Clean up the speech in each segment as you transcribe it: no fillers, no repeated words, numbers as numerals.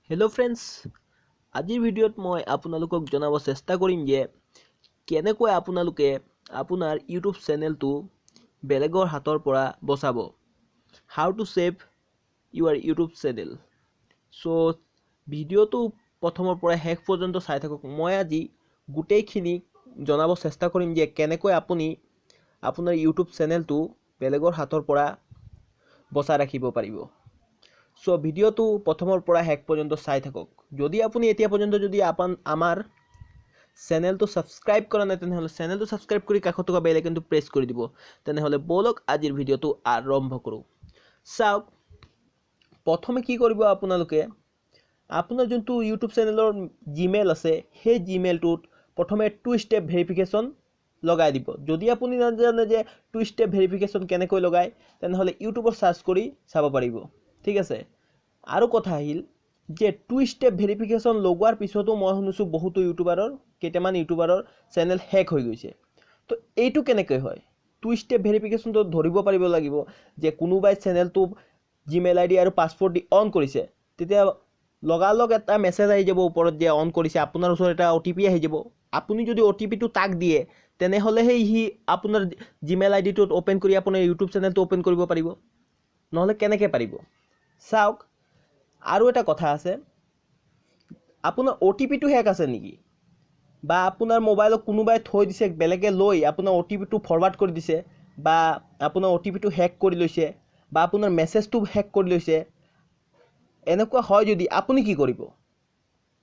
hello friends আজিৰ ভিডিঅ'ত মই আপোনালোকক জনাব চেষ্টা কৰিম যে কেনেকৈ আপোনালোকে আপোনাৰ ইউটিউব চেনেলটো বেলেগৰ হাতৰ পৰা বচাব how to save your YouTube channel so ভিডিঅ'টো প্ৰথমৰ পৰা শেষ পৰ্যন্ত চাই থাকক মই আজি গোটেইখিনি জনাব চেষ্টা কৰিম যে কেনেকৈ আপুনি আপোনাৰ ইউটিউব চেনেলটো বেলেগৰ হাতৰ পৰা বচাই ৰাখিব পাৰিব সো ভিডিওটো প্ৰথমৰ পৰা শেষ পৰ্যন্ত চাই থাকক যদি আপুনি এতিয়া পৰ্যন্ত যদি আমাৰ চেনেলটো সাবস্ক্ৰাইব কৰা নাই তেনহলে চেনেলটো সাবস্ক্ৰাইব কৰি কাষত থকা বেল আইকনটো প্ৰেছ কৰি দিব তেনহলে বলক আজিৰ ভিডিওটো আৰম্ভ কৰো চাওক প্ৰথমে কি কৰিব আপোনালোকে আপোনাৰ যোনটো ইউটিউব চেনেলৰ জিমেইল আছে সেই জিমেইলটোত প্ৰথমে টু ষ্টেপ ভেৰিফিকেশন লগাই দিব যদি আপুনি নাজানে যে টু ষ্টেপ ভেৰিফিকেশন কেনেকৈ লগায় তেনহলে ইউটিউবৰ সাৰ্চ কৰি চাব পাৰিব ঠিক আছে আৰু কথা আহিল যে টু ষ্টেপ ভেৰিফিকেশন লগোৱাৰ পিছতো মই শুনিছো বহুত ইউটিউবাৰৰ কেইটামান ইউটিউবাৰৰ চেনেল হ্যাক হৈ গৈছে তো এইটো কেনেকৈ হয় টু ষ্টেপ ভেৰিফিকেশনটো ধৰিব পাৰিব লাগিব যে কোনোবাই চেনেলটো জিমেইল আইডি আৰু পাসওয়াৰ্ড দি অন কৰিছে তেতিয়া লগালগ এটা মেছেজ আহি যাব ওপৰত যে অন কৰিছে আপোনাৰ ওচৰত এটা ওটিপি আহি যাব আপুনি যদি ওটিপিটো তাক দিয়ে তেনেহলে হি আপোনাৰ জিমেইল আইডিটো ওপেন কৰি আপোনাৰ ইউটিউব চেনেলটো ওপেন কৰিব পাৰিব নহলে কেনেকৈ পাৰিব চাওক আৰু এটা কথা আছে আপোনাৰ ওটিপিটো হ্যাক আছে নেকি বা আপোনাৰ মোবাইলত কোনোবাই থৈ দিছে বেলেগে লৈ আপোনাৰ ওটিপিটো ফৰৱাৰ্ড কৰি দিছে বা আপোনাৰ ওটিপিটো হ্যাক কৰি লৈছে বা আপোনাৰ মেছেজটো হ্যাক কৰি লৈছে এনেকুৱা হয় যদি আপুনি কি কৰিব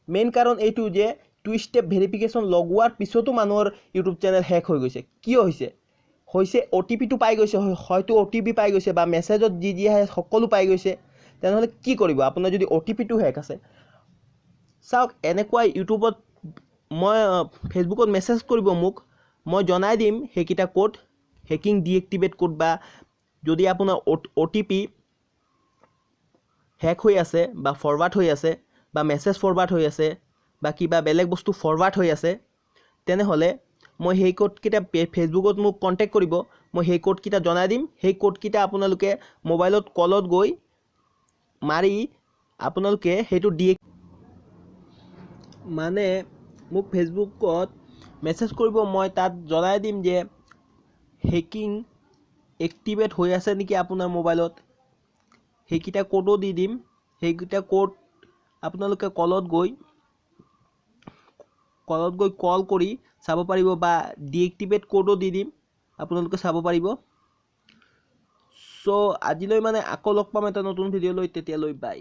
মেইন কাৰণ এইটো যে টু ষ্টেপ ভেৰিফিকেশন লগোৱাৰ পিছতো মানুহৰ ইউটিউব চেনেল হ্যাক হৈ গৈছে কিয় হৈছে ওটিপিটো পাই গৈছে হয়তো ওটিপি পাই গৈছে বা মেছেজত যি আহে সকলো পাই গৈছে তেনেহলে কি কৰিব আপোনাৰ যদি ওটিপিটো হ্যাক আছে চাওক এনেকুৱা ইউটিউবত মই ফেসবুকত মেছেজ কৰিব মোক মই জনাই দিম হেকিটা কোড হেকিং ডিএক্টিভেট কোড বা যদি আপোনাৰ ওটিপি হ্যাক হৈ আছে বা ফৰৱাৰ্ড হৈ আছে বা মেছেজ ফৰৱাৰ্ড হৈ আছে বা কিবা বেলেগ বস্তু ফৰৱাৰ্ড হৈ আছে তেনেহলে মই সেই কোড কিটা ফেসবুকত মোক কন্টাক্ট কৰিব মই সেই কোড কিটা জনাই দিম সেই কোড কিটা আপোনালোকে মোবাইলত কলত গৈ মাৰি আপোনালোকে হেতু মানে মোক ফেসবুকত মেছেজ কৰিব মই তাত জনাই দিম যে হেকিং এক্টিভেট হৈ আছে নেকি আপোনাৰ মোবাইলত হেকিটা কোডো দি দিম হেকিটা কোড আপোনালোকে কলত গৈ কল কৰি চাব পাৰিব বা ডিএক্টিভেট কোডো দি দিম আপোনালোকে চাব পাৰিব সো আজিলৈ মানে আকৌ লগ পাম এটা নতুন ভিডিও লৈ তেতিয়ালৈ বাই